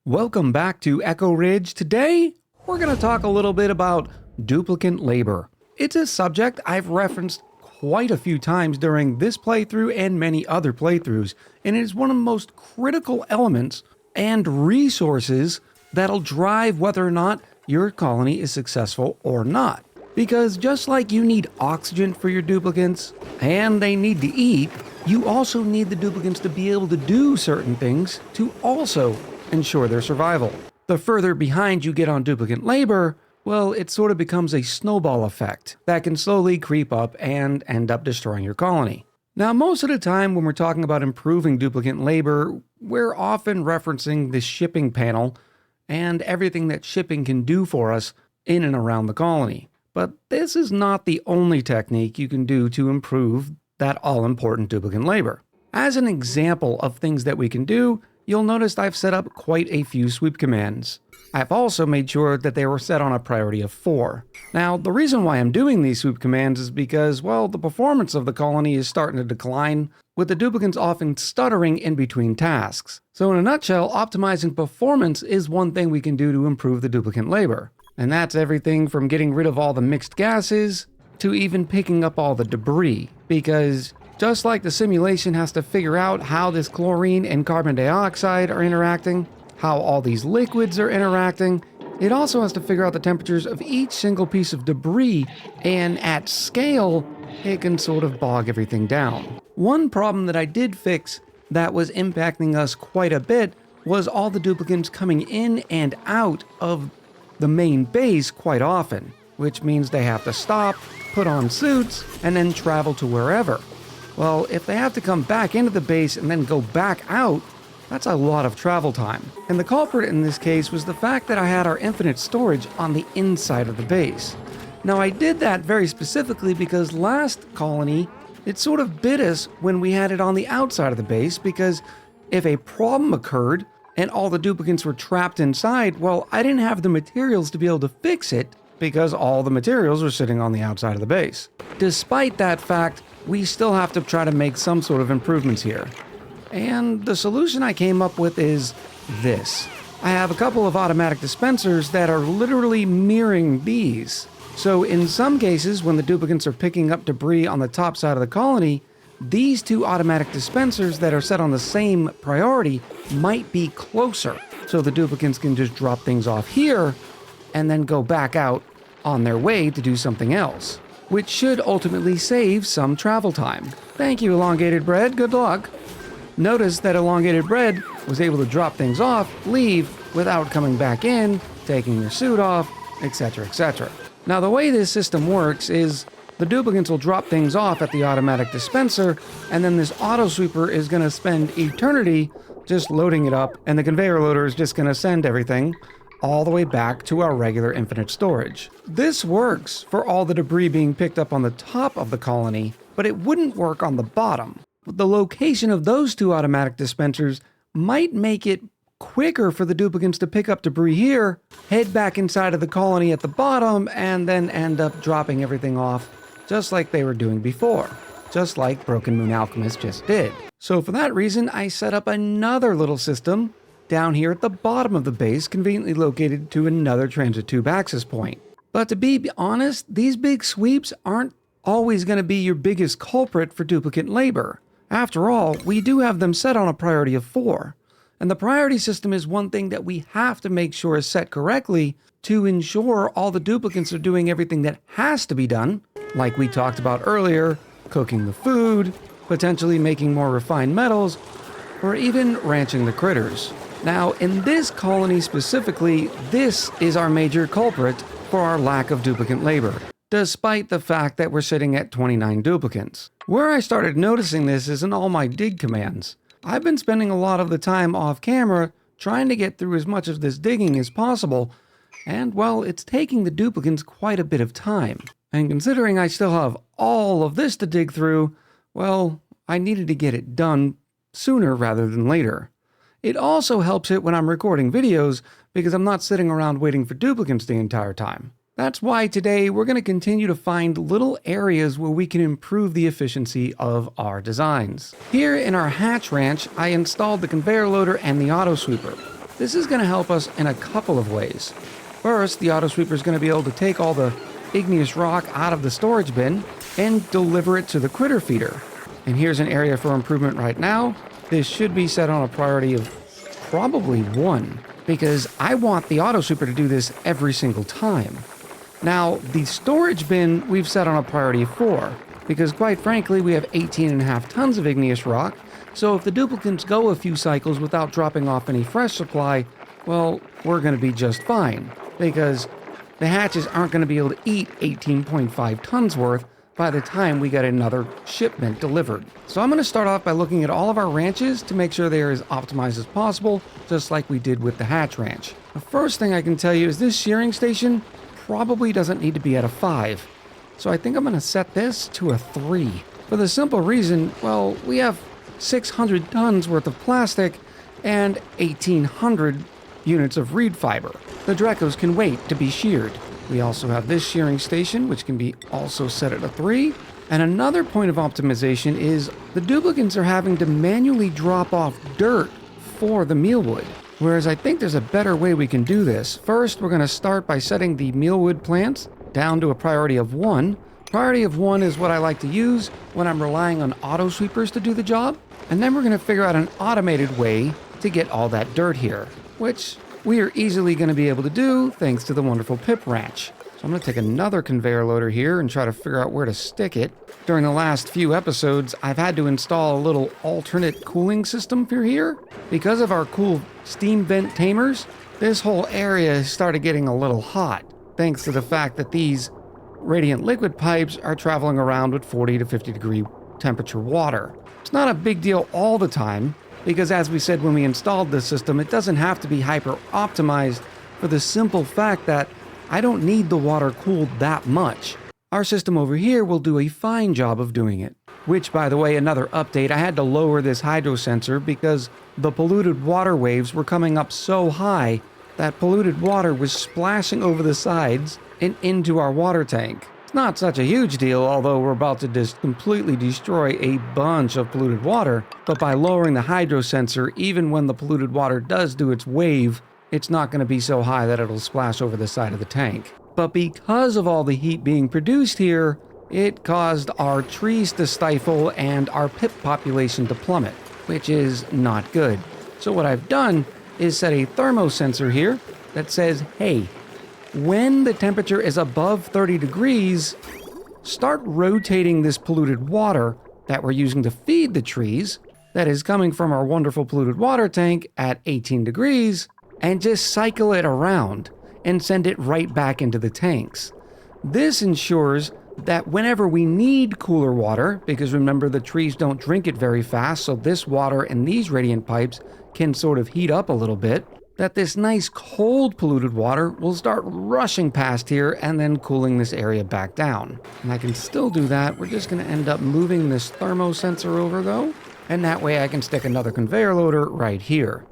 Welcome back to Echo Ridge. Today, we're going to talk a little bit about duplicate labor. It's a subject I've referenced quite a few times during this playthrough and many other playthroughs, and it is one of the most critical elements and resources that'll drive whether or not your colony is successful or not. Because just like you need oxygen for your duplicants, and they need to eat, you also need the duplicants to be able to do certain things to also ensure their survival. The further behind you get on duplicate labor, well, it sort of becomes a snowball effect that can slowly creep up and end up destroying your colony. Now, most of the time when we're talking about improving duplicate labor, we're often referencing the shipping panel and everything that shipping can do for us in and around the colony. But this is not the only technique you can do to improve that all-important duplicate labor. As an example of things that we can do, you'll notice I've set up quite a few sweep commands. I've also made sure that they were set on a priority of 4. Now, the reason why I'm doing these sweep commands is because, well, the performance of the colony is starting to decline, with the duplicants often stuttering in between tasks. So in a nutshell, optimizing performance is one thing we can do to improve the duplicate labor. And that's everything from getting rid of all the mixed gases to even picking up all the debris, because just like the simulation has to figure out how this chlorine and carbon dioxide are interacting, how all these liquids are interacting, it also has to figure out the temperatures of each single piece of debris, and at scale, it can sort of bog everything down. One problem that I did fix that was impacting us quite a bit was all the duplicants coming in and out of the main base quite often, which means they have to stop, put on suits, and then travel to wherever. Well, if they have to come back into the base and then go back out, that's a lot of travel time. And the culprit in this case was the fact that I had our infinite storage on the inside of the base. Now, I did that very specifically because last colony, it sort of bit us when we had it on the outside of the base, because if a problem occurred and all the duplicants were trapped inside, well, I didn't have the materials to be able to fix it because all the materials were sitting on the outside of the base. Despite that fact, we still have to try to make some sort of improvements here. And the solution I came up with is this. I have a couple of automatic dispensers that are literally mirroring these. So in some cases, when the duplicants are picking up debris on the top side of the colony, these two automatic dispensers that are set on the same priority might be closer. So the duplicants can just drop things off here and then go back out on their way to do something else, which should ultimately save some travel time. Thank you, Elongated Bread. Good luck. Notice that Elongated Bread was able to drop things off, leave, without coming back in, taking your suit off, etc., etc. Now, the way this system works is the duplicants will drop things off at the automatic dispenser, and then this auto sweeper is going to spend eternity just loading it up, and the conveyor loader is just going to send everything all the way back to our regular infinite storage. This works for all the debris being picked up on the top of the colony, but it wouldn't work on the bottom. The location of those two automatic dispensers might make it quicker for the duplicants to pick up debris here, head back inside of the colony at the bottom, and then end up dropping everything off just like they were doing before, just like Broken Moon Alchemist just did. So for that reason, I set up another little system down here at the bottom of the base, conveniently located to another transit tube access point. But to be honest, these big sweeps aren't always going to be your biggest culprit for duplicate labor. After all, we do have them set on a priority of 4. And the priority system is one thing that we have to make sure is set correctly to ensure all the duplicants are doing everything that has to be done, like we talked about earlier, cooking the food, potentially making more refined metals, or even ranching the critters. Now, in this colony specifically, this is our major culprit for our lack of duplicate labor, despite the fact that we're sitting at 29 duplicants. Where I started noticing this is in all my dig commands. I've been spending a lot of the time off camera trying to get through as much of this digging as possible, and well, it's taking the duplicants quite a bit of time. And considering I still have all of this to dig through, well, I needed to get it done sooner rather than later. It also helps it when I'm recording videos because I'm not sitting around waiting for duplicants the entire time. That's why today we're going to continue to find little areas where we can improve the efficiency of our designs. Here in our hatch ranch, I installed the conveyor loader and the auto sweeper. This is going to help us in a couple of ways. First, the auto sweeper is going to be able to take all the igneous rock out of the storage bin and deliver it to the critter feeder. And here's an area for improvement right now. This should be set on a priority of probably 1, because I want the auto sweeper to do this every single time. Now, the storage bin we've set on a priority of 4, because quite frankly, we have 18.5 tons of igneous rock, so if the duplicates go a few cycles without dropping off any fresh supply, well, we're going to be just fine, because the hatches aren't going to be able to eat 18.5 tons worth by the time we get another shipment delivered. So I'm going to start off by looking at all of our ranches to make sure they are as optimized as possible, just like we did with the hatch ranch. The first thing I can tell you is this shearing station probably doesn't need to be at a 5. So I think I'm going to set this to a 3. For the simple reason, well, we have 600 tons worth of plastic and 1,800 units of reed fiber. The Drecos can wait to be sheared. We also have this shearing station, which can be also set at a 3. And another point of optimization is the duplicates are having to manually drop off dirt for the mealwood. Whereas I think there's a better way we can do this. First, we're going to start by setting the mealwood plants down to a priority of 1. Priority of 1 is what I like to use when I'm relying on auto sweepers to do the job. And then we're going to figure out an automated way to get all that dirt here, which we are easily going to be able to do thanks to the wonderful Pip Ranch. So I'm going to take another conveyor loader here and try to figure out where to stick it. During the last few episodes, I've had to install a little alternate cooling system for here. Because of our cool steam vent tamers, this whole area has started getting a little hot, thanks to the fact that these radiant liquid pipes are traveling around with 40 to 50 degree temperature water. It's not a big deal all the time, because as we said when we installed this system, it doesn't have to be hyper optimized for the simple fact that I don't need the water cooled that much. Our system over here will do a fine job of doing it. Which, by the way, another update, I had to lower this hydro sensor because the polluted water waves were coming up so high that polluted water was splashing over the sides and into our water tank. It's not such a huge deal, although we're about to just completely destroy a bunch of polluted water, but by lowering the hydro sensor, even when the polluted water does do its wave, it's not going to be so high that it'll splash over the side of the tank. But because of all the heat being produced here, it caused our trees to stifle and our pip population to plummet, which is not good. So what I've done is set a thermosensor here that says, hey, when the temperature is above 30 degrees, start rotating this polluted water that we're using to feed the trees, that is coming from our wonderful polluted water tank at 18 degrees, and just cycle it around and send it right back into the tanks. This ensures that whenever we need cooler water, because remember the trees don't drink it very fast, so this water in these radiant pipes can sort of heat up a little bit, that this nice cold polluted water will start rushing past here and then cooling this area back down. And I can still do that. We're just going to end up moving this thermosensor over though, and that way I can stick another conveyor loader right here.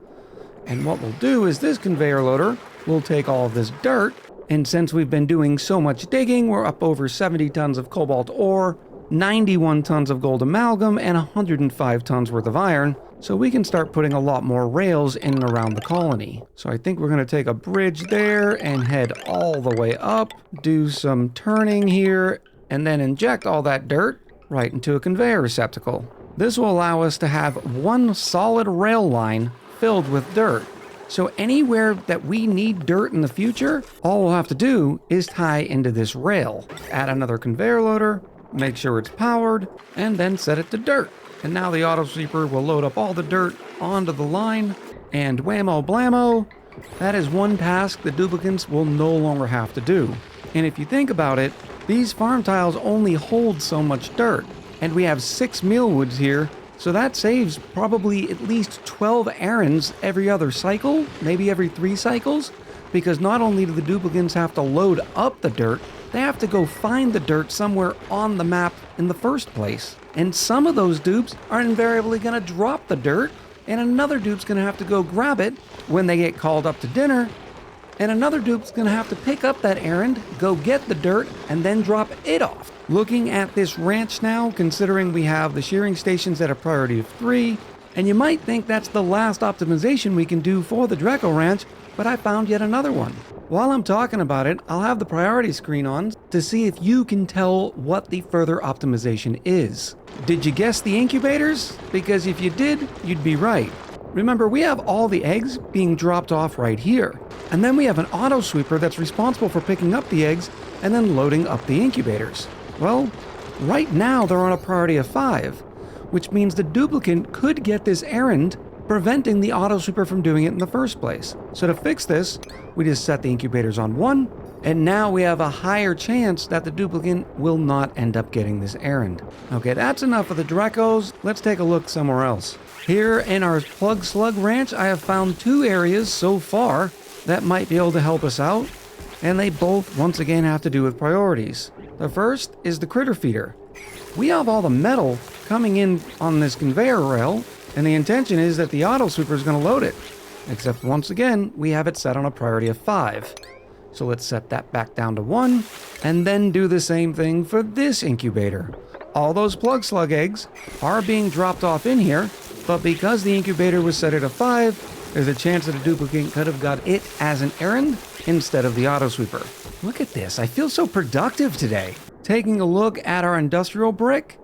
And what we'll do is this conveyor loader will take all of this dirt, and since we've been doing so much digging, we're up over 70 tons of cobalt ore, 91 tons of gold amalgam, and 105 tons worth of iron, so we can start putting a lot more rails in and around the colony. So I think we're going to take a bridge there and head all the way up, do some turning here, and then inject all that dirt right into a conveyor receptacle. This will allow us to have one solid rail line filled with dirt. So anywhere that we need dirt in the future, all we'll have to do is tie into this rail. Add another conveyor loader, make sure it's powered, and then set it to dirt. And now the auto sweeper will load up all the dirt onto the line, and whammo blammo, that is one task the duplicates will no longer have to do. And if you think about it, these farm tiles only hold so much dirt, and we have 6 mealwoods here, so that saves probably at least 12 errands every other cycle, maybe every 3 cycles, because not only do the duplicates have to load up the dirt, they have to go find the dirt somewhere on the map in the first place. And some of those dupes are invariably going to drop the dirt, and another dupe's going to have to go grab it when they get called up to dinner, and another dupe's going to have to pick up that errand, go get the dirt, and then drop it off. Looking at this ranch now, considering we have the shearing stations at a priority of 3, And you might think that's the last optimization we can do for the Draco Ranch, but I found yet another one. While I'm talking about it, I'll have the priority screen on to see if you can tell what the further optimization is. Did you guess the incubators? Because if you did, you'd be right. Remember, we have all the eggs being dropped off right here. And then we have an auto sweeper that's responsible for picking up the eggs and then loading up the incubators. Well, right now they're on a priority of 5, which means the duplicate could get this errand, preventing the auto sweeper from doing it in the first place. So to fix this, we just set the incubators on 1, and now we have a higher chance that the duplicate will not end up getting this errand. Okay, that's enough of the Dracos. Let's take a look somewhere else. Here in our Plug Slug Ranch, I have found 2 areas so far that might be able to help us out, and they both once again have to do with priorities. The first is the critter feeder. We have all the metal coming in on this conveyor rail, and the intention is that the auto sweeper is going to load it. Except once again, we have it set on a priority of 5. So let's set that back down to 1, and then do the same thing for this incubator. All those plug slug eggs are being dropped off in here, but because the incubator was set at a 5, there's a chance that a duplicate could have got it as an errand instead of the auto sweeper. Look at this, I feel so productive today. Taking a look at our industrial brick,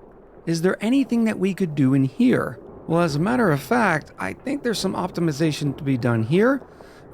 is there anything that we could do in here? Well, as a matter of fact, I think there's some optimization to be done here.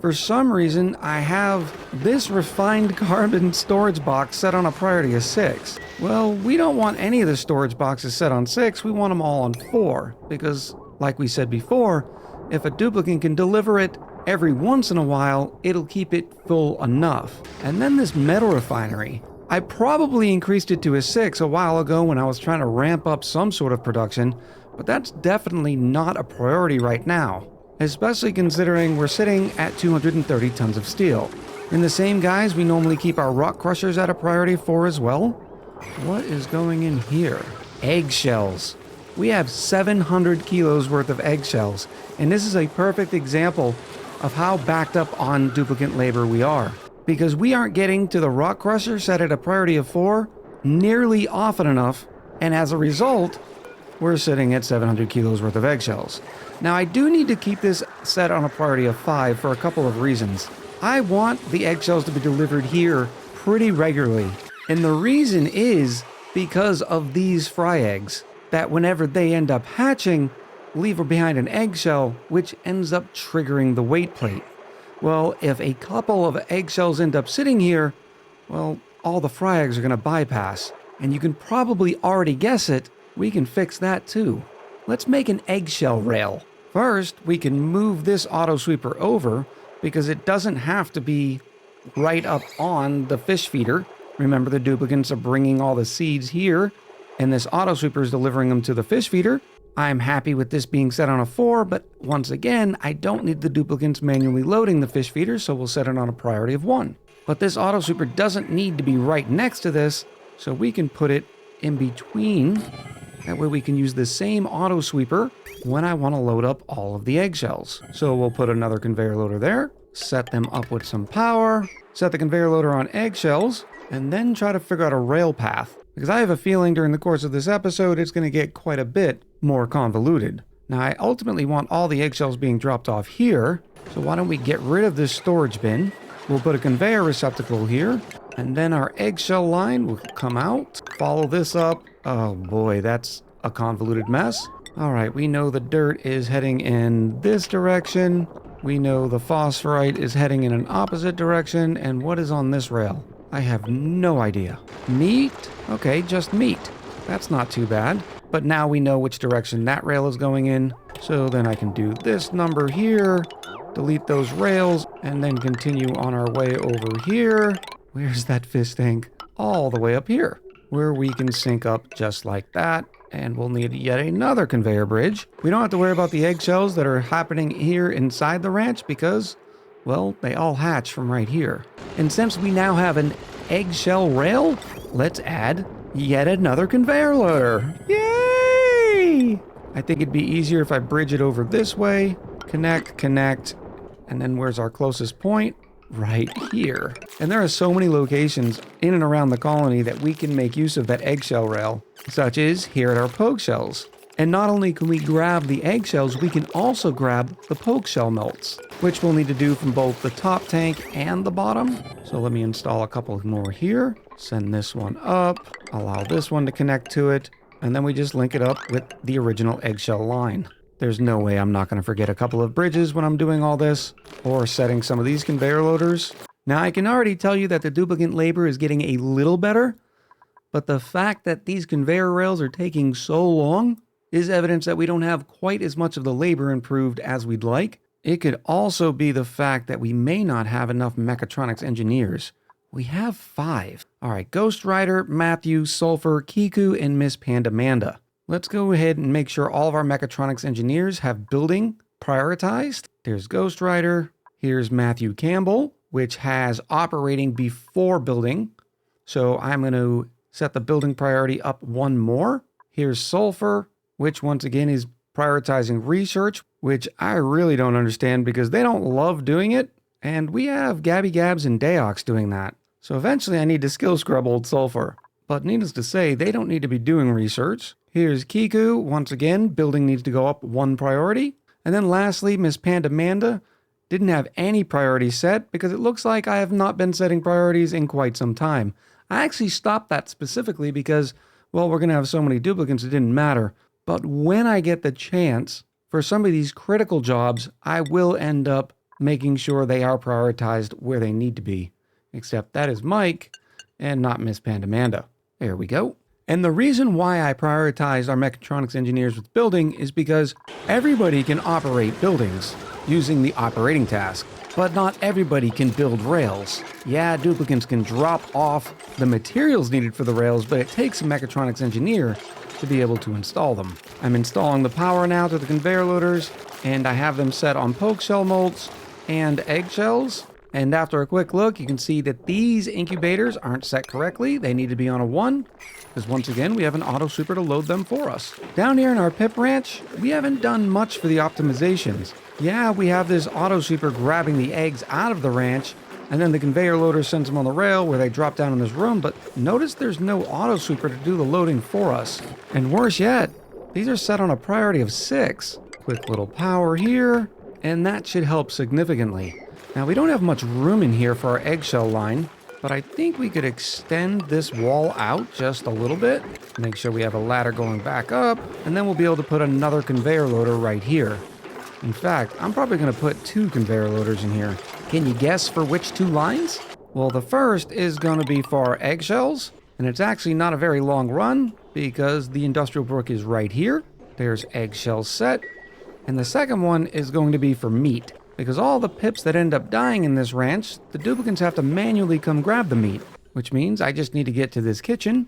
For some reason, I have this refined carbon storage box set on a priority of 6. Well, we don't want any of the storage boxes set on 6, we want them all on 4, because, like we said before, if a duplicate can deliver it every once in a while, it'll keep it full enough. And then this metal refinery. I probably increased it to a 6 a while ago when I was trying to ramp up some sort of production, but that's definitely not a priority right now, especially considering we're sitting at 230 tons of steel. In the same guise, we normally keep our rock crushers at a priority 4 as well. What is going in here? Eggshells. We have 700 kilos worth of eggshells, and this is a perfect example of how backed up on duplicate labor we are. Because we aren't getting to the rock crusher set at a priority of 4 nearly often enough, and as a result, we're sitting at 700 kilos worth of eggshells. Now, I do need to keep this set on a priority of 5 for a couple of reasons. I want the eggshells to be delivered here pretty regularly, and the reason is because of these fry eggs, that whenever they end up hatching, leave behind an eggshell, which ends up triggering the weight plate. Well, if a couple of eggshells end up sitting here, well, all the fry eggs are going to bypass. And you can probably already guess it, we can fix that too. Let's make an eggshell rail. First, we can move this auto sweeper over because it doesn't have to be right up on the fish feeder. Remember, the duplicates are bringing all the seeds here, and this auto sweeper is delivering them to the fish feeder. I'm happy with this being set on a 4, but once again, I don't need the duplicates manually loading the fish feeder, so we'll set it on a priority of 1. But this auto sweeper doesn't need to be right next to this, so we can put it in between. That way we can use the same auto sweeper when I want to load up all of the eggshells. So we'll put another conveyor loader there, set them up with some power, set the conveyor loader on eggshells, and then try to figure out a rail path. Because I have a feeling during the course of this episode, it's going to get quite a bit more convoluted. Now, I ultimately want all the eggshells being dropped off here, so why don't we get rid of this storage bin? We'll put a conveyor receptacle here, and then our eggshell line will come out, follow this up. Oh boy, that's a convoluted mess. All right, we know the dirt is heading in this direction. We know the phosphorite is heading in an opposite direction, and what is on this rail? I have no idea. Meat? Okay, just meat. That's not too bad. But now we know which direction that rail is going in. So then I can do this number here, delete those rails, and then continue on our way over here. Where's that fish tank? All the way up here, where we can sync up just like that. And we'll need yet another conveyor bridge. We don't have to worry about the eggshells that are happening here inside the ranch because, well, they all hatch from right here. And since we now have an eggshell rail, let's add yet another conveyor loader. Yay! I think it'd be easier if I bridge it over this way, connect, and then where's our closest point? Right here. And there are so many locations in and around the colony that we can make use of that eggshell rail, such as here at our poke shells. And not only can we grab the eggshells, we can also grab the poke shell melts, which we'll need to do from both the top tank and the bottom. So let me install a couple more here. Send this one up, allow this one to connect to it, and then we just link it up with the original eggshell line. There's no way I'm not going to forget a couple of bridges when I'm doing all this, or setting some of these conveyor loaders. Now I can already tell you that the duplicant labor is getting a little better, but the fact that these conveyor rails are taking so long is evidence that we don't have quite as much of the labor improved as we'd like. It could also be the fact that we may not have enough mechatronics engineers. We have 5. All right, Ghost Rider, Matthew, Sulfur, Kiku, and Miss Pandamanda. Let's go ahead and make sure all of our mechatronics engineers have building prioritized. There's Ghost Rider. Here's Matthew Campbell, which has operating before building. So I'm going to set the building priority up one more. Here's Sulfur, which once again is prioritizing research, which I really don't understand because they don't love doing it. And we have Gabby Gabs and Daox doing that. So eventually I need to skill scrub old Sulfur. But needless to say, they don't need to be doing research. Here's Kiku. Once again, building needs to go up one priority. And then lastly, Miss Pandamanda didn't have any priorities set because it looks like I have not been setting priorities in quite some time. I actually stopped that specifically because, well, we're going to have so many duplicants it didn't matter. But when I get the chance for some of these critical jobs, I will end up making sure they are prioritized where they need to be. Except that is Mike and not Miss Pandamanda. There we go. And the reason why I prioritize our mechatronics engineers with building is because everybody can operate buildings using the operating task, but not everybody can build rails. Yeah, duplicants can drop off the materials needed for the rails, but it takes a mechatronics engineer to be able to install them. I'm installing the power now to the conveyor loaders, and I have them set on poke shell molds and eggshells. And after a quick look, you can see that these incubators aren't set correctly. They need to be on a 1, because once again, we have an auto super to load them for us. Down here in our pip ranch, we haven't done much for the optimizations. Yeah, we have this auto super grabbing the eggs out of the ranch, and then the conveyor loader sends them on the rail where they drop down in this room, but notice there's no auto super to do the loading for us. And worse yet, these are set on a priority of 6. Quick little power here, and that should help significantly. Now we don't have much room in here for our eggshell line, but I think we could extend this wall out just a little bit. Make sure we have a ladder going back up, and then we'll be able to put another conveyor loader right here. In fact, I'm probably going to put 2 conveyor loaders in here. Can you guess for which 2 lines? Well, the first is going to be for our eggshells, and it's actually not a very long run because the industrial brook is right here. There's eggshells set. And the second one is going to be for meat, because all the pips that end up dying in this ranch, the duplicants have to manually come grab the meat, which means I just need to get to this kitchen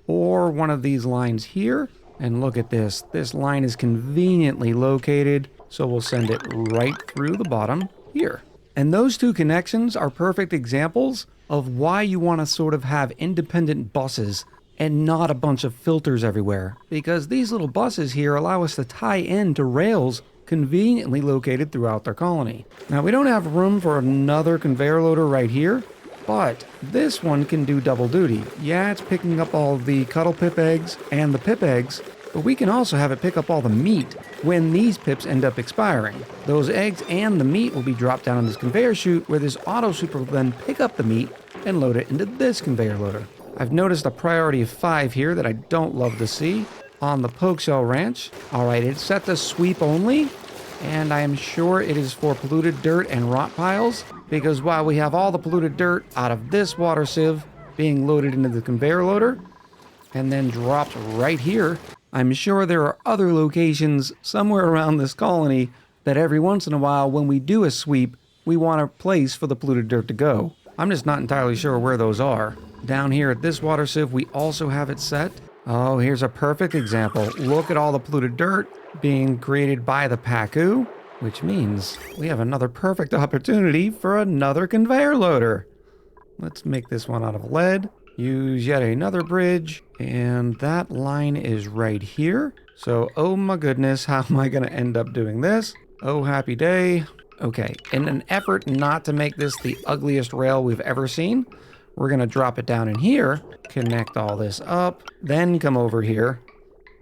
or one of these lines here. And look at this. This line is conveniently located, so we'll send it right through the bottom here. And those 2 connections are perfect examples of why you want to sort of have independent buses and not a bunch of filters everywhere, because these little buses here allow us to tie into rails conveniently located throughout their colony. Now we don't have room for another conveyor loader right here, but this one can do double duty. Yeah, it's picking up all the cuddle pip eggs and the pip eggs, but we can also have it pick up all the meat when these pips end up expiring. Those eggs and the meat will be dropped down on this conveyor chute where this auto super will then pick up the meat and load it into this conveyor loader. I've noticed a priority of 5 here that I don't love to see on the poke shell ranch. All right, it's set to sweep only, and I am sure it is for polluted dirt and rot piles, because while we have all the polluted dirt out of this water sieve being loaded into the conveyor loader and then dropped right here, I'm sure there are other locations somewhere around this colony that every once in a while when we do a sweep, we want a place for the polluted dirt to go. I'm just not entirely sure where those are. Down here at this water sieve, we also have it set. Oh, here's a perfect example. Look at all the polluted dirt being created by the Pacu, which means we have another perfect opportunity for another conveyor loader. Let's make this one out of lead. Use yet another bridge, and that line is right here. So, oh my goodness, how am I going to end up doing this? Oh, happy day. Okay, in an effort not to make this the ugliest rail we've ever seen, we're going to drop it down in here, connect all this up, then come over here,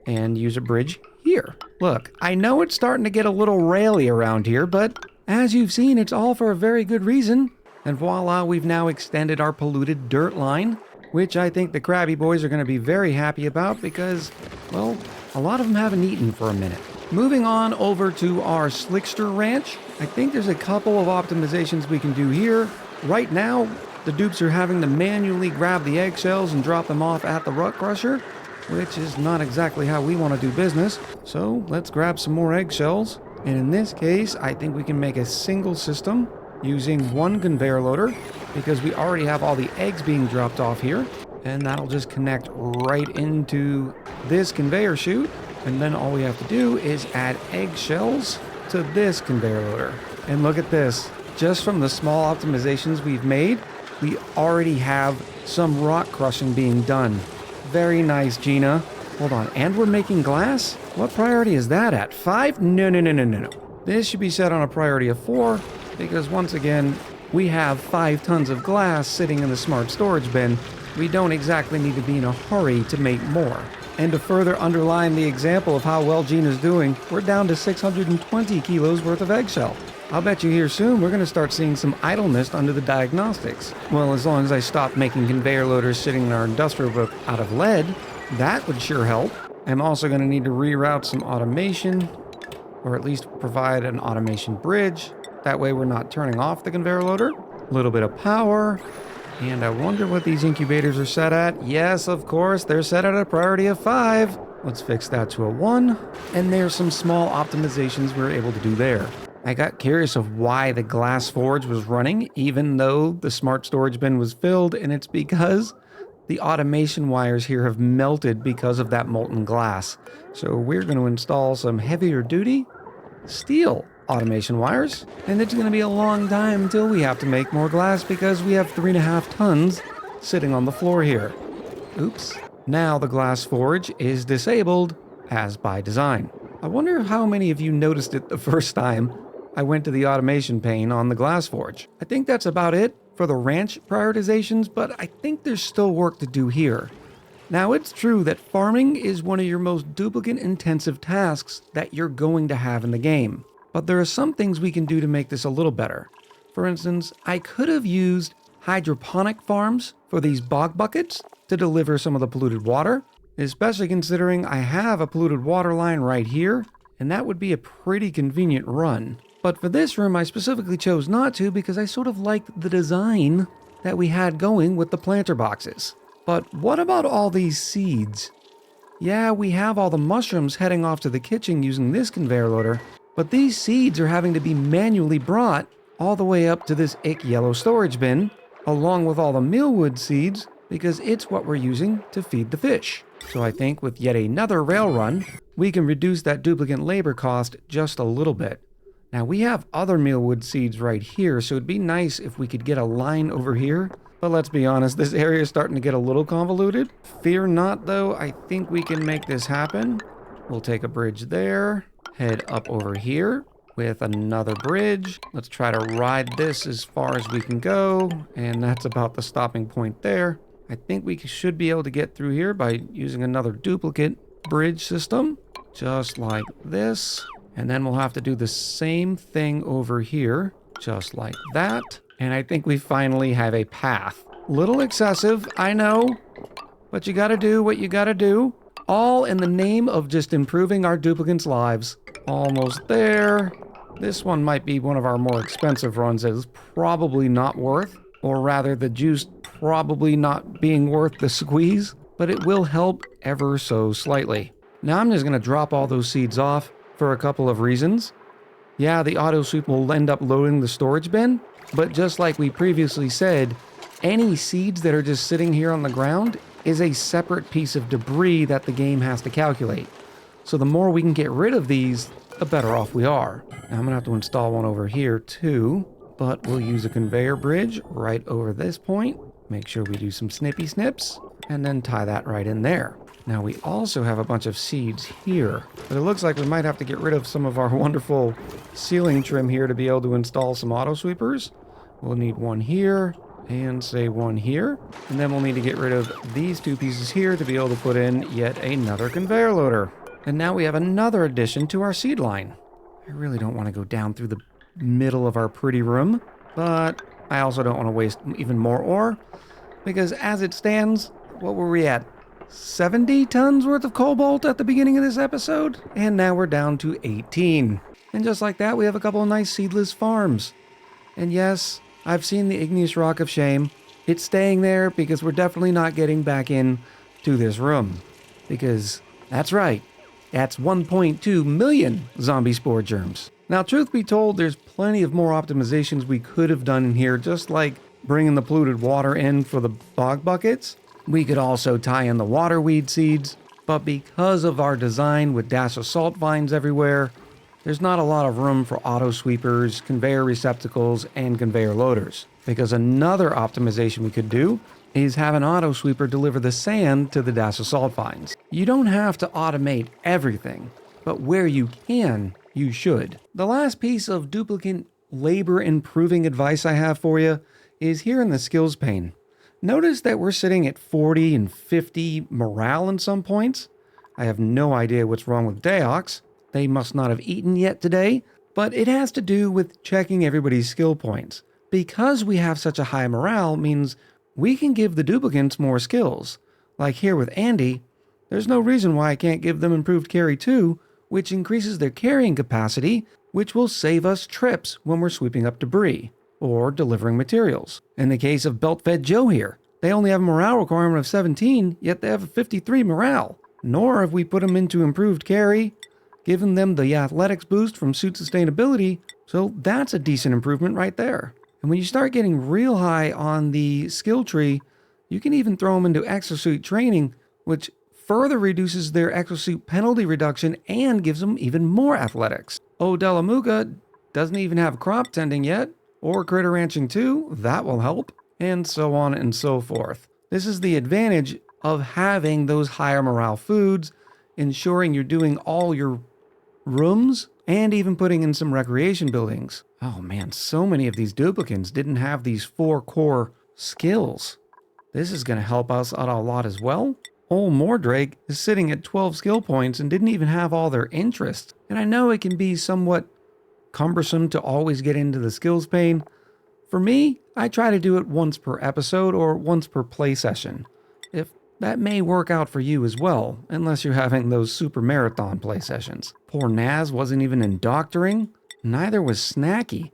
and use a bridge here. Look, I know it's starting to get a little raily around here, but as you've seen, it's all for a very good reason. And voila, we've now extended our polluted dirt line, which I think the Krabby Boys are going to be very happy about because, well, a lot of them haven't eaten for a minute. Moving on over to our Slickster Ranch, I think there's a couple of optimizations we can do here. Right now, the dupes are having to manually grab the eggshells and drop them off at the Rut Crusher, which is not exactly how we want to do business. So let's grab some more eggshells. And in this case, I think we can make a single system using one conveyor loader because we already have all the eggs being dropped off here. And that'll just connect right into this conveyor chute. And then all we have to do is add eggshells to this conveyor loader. And look at this. Just from the small optimizations we've made, we already have some rock crushing being done. Very nice, Gina. Hold on, and we're making glass? What priority is that at? 5? No. This should be set on a priority of 4, because once again, we have 5 tons of glass sitting in the smart storage bin. We don't exactly need to be in a hurry to make more. And to further underline the example of how well Gina's doing, we're down to 620 kilos worth of eggshell. I'll bet you here soon we're going to start seeing some idleness under the diagnostics. Well, as long as I stop making conveyor loaders sitting in our industrial book out of lead, that would sure help. I'm also going to need to reroute some automation, or at least provide an automation bridge. That way we're not turning off the conveyor loader. A little bit of power. And I wonder what these incubators are set at. Yes, of course, they're set at a priority of 5. Let's fix that to a 1. And there's some small optimizations we're able to do there. I got curious of why the glass forge was running, even though the smart storage bin was filled, and it's because the automation wires here have melted because of that molten glass. So we're going to install some heavier duty steel automation wires, and it's going to be a long time until we have to make more glass because we have 3.5 tons sitting on the floor here. Oops. Now the glass forge is disabled as by design. I wonder how many of you noticed it the first time I went to the automation pane on the glass forge. I think that's about it for the ranch prioritizations, but I think there's still work to do here. Now, it's true that farming is one of your most duplicate-intensive tasks that you're going to have in the game. But there are some things we can do to make this a little better. For instance, I could have used hydroponic farms for these bog buckets to deliver some of the polluted water, especially considering I have a polluted water line right here, and that would be a pretty convenient run. But for this room, I specifically chose not to because I sort of liked the design that we had going with the planter boxes. But what about all these seeds? Yeah, we have all the mushrooms heading off to the kitchen using this conveyor loader, but these seeds are having to be manually brought all the way up to this ick yellow storage bin, along with all the mealwood seeds, because it's what we're using to feed the fish. So I think with yet another rail run, we can reduce that duplicate labor cost just a little bit. Now we have other mealwood seeds right here, so it'd be nice if we could get a line over here. But let's be honest, this area is starting to get a little convoluted. Fear not though, I think we can make this happen. We'll take a bridge there, head up over here with another bridge. Let's try to ride this as far as we can go, and that's about the stopping point there. I think we should be able to get through here by using another duplicate bridge system, just like this. And then we'll have to do the same thing over here, just like that. And I think we finally have a path. Little excessive, I know, but you gotta do what you gotta do. All in the name of just improving our duplicates' lives. Almost there. This one might be one of our more expensive runs that is probably not worth, or rather the juice probably not being worth the squeeze, but it will help ever so slightly. Now I'm just gonna drop all those seeds off for a couple of reasons. Yeah, the auto sweep will end up loading the storage bin, but just like we previously said, any seeds that are just sitting here on the ground is a separate piece of debris that the game has to calculate. So the more we can get rid of these, the better off we are. Now I'm gonna have to install one over here too, but we'll use a conveyor bridge right over this point. Make sure we do some snippy snips, and then tie that right in there. Now we also have a bunch of seeds here, but it looks like we might have to get rid of some of our wonderful ceiling trim here to be able to install some auto sweepers. We'll need one here, And say one here. And then we'll need to get rid of these 2 pieces here to be able to put in yet another conveyor loader. And now we have another addition to our seed line. I really don't want to go down through the middle of our pretty room, but I also don't want to waste even more ore, because as it stands, what were we at? 70 tons worth of cobalt at the beginning of this episode? And now we're down to 18. And just like that, we have a couple of nice seedless farms. And yes, I've seen the igneous rock of shame. It's staying there because we're definitely not getting back in to this room. Because that's right, that's 1.2 million zombie spore germs. Now, truth be told, there's plenty of more optimizations we could have done in here, just like bringing the polluted water in for the bog buckets. We could also tie in the waterweed seeds, but because of our design with dash of salt vines everywhere, there's not a lot of room for auto sweepers, conveyor receptacles, and conveyor loaders. Because another optimization we could do is have an auto sweeper deliver the sand to the dash of salt vines. You don't have to automate everything, but where you can, you should. The last piece of duplicate labor improving advice I have for you is here in the skills pane. Notice that we're sitting at 40 and 50 morale in some points. I have no idea what's wrong with Deox. They must not have eaten yet today, but it has to do with checking everybody's skill points. Because we have such a high morale means we can give the duplicates more skills. Like here with Andy, there's no reason why I can't give them improved carry too, which increases their carrying capacity, which will save us trips when we're sweeping up debris or delivering materials. In the case of Belt-Fed Joe here, they only have a morale requirement of 17, yet they have a 53 morale. Nor have we put them into improved carry, giving them the athletics boost from suit sustainability, so that's a decent improvement right there. And when you start getting real high on the skill tree, you can even throw them into exosuit training, which further reduces their exosuit penalty reduction and gives them even more athletics. Delamuga doesn't even have crop tending yet, or critter ranching too, that will help, and so on and so forth. This is the advantage of having those higher morale foods, ensuring you're doing all your rooms, and even putting in some recreation buildings. Oh man, so many of these duplicates didn't have these 4 core skills. This is going to help us out a lot as well. Old Mordrake is sitting at 12 skill points and didn't even have all their interests. And I know it can be somewhat cumbersome to always get into the skills pane. For me, I try to do it once per episode or once per play session. If that may work out for you as well, unless you're having those super marathon play sessions. Poor Naz wasn't even in doctoring, neither was Snacky.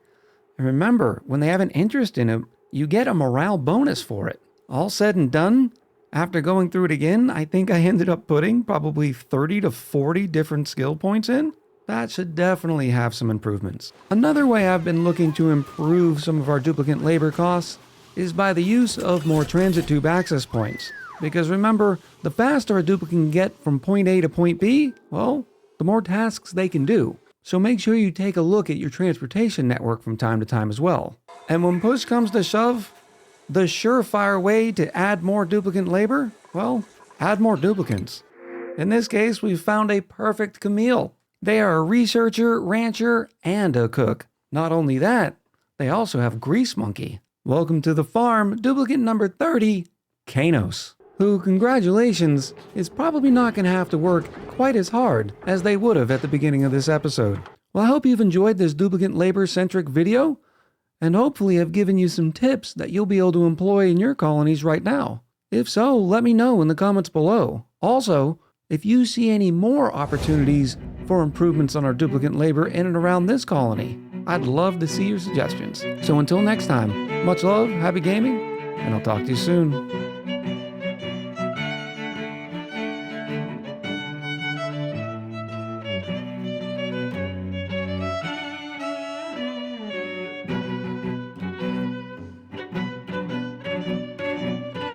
And remember, when they have an interest in it, you get a morale bonus for it. All said and done, after going through it again, I think I ended up putting probably 30 to 40 different skill points in. That should definitely have some improvements. Another way I've been looking to improve some of our duplicate labor costs is by the use of more transit tube access points. Because remember, the faster a duplicate can get from point A to point B, well, the more tasks they can do. So make sure you take a look at your transportation network from time to time as well. And when push comes to shove, the surefire way to add more duplicate labor, well, add more duplicates. In this case, we've found a perfect Camille. They are a researcher, rancher, and a cook. Not only that, they also have Grease Monkey. Welcome to the farm, duplicate number 30, Kanos, who, congratulations, is probably not going to have to work quite as hard as they would have at the beginning of this episode. Well, I hope you've enjoyed this duplicate labor-centric video, and hopefully I've given you some tips that you'll be able to employ in your colonies right now. If so, let me know in the comments below. Also, if you see any more opportunities for improvements on our duplicate labor in and around this colony, I'd love to see your suggestions. So until next time, much love, happy gaming, and I'll talk to you soon.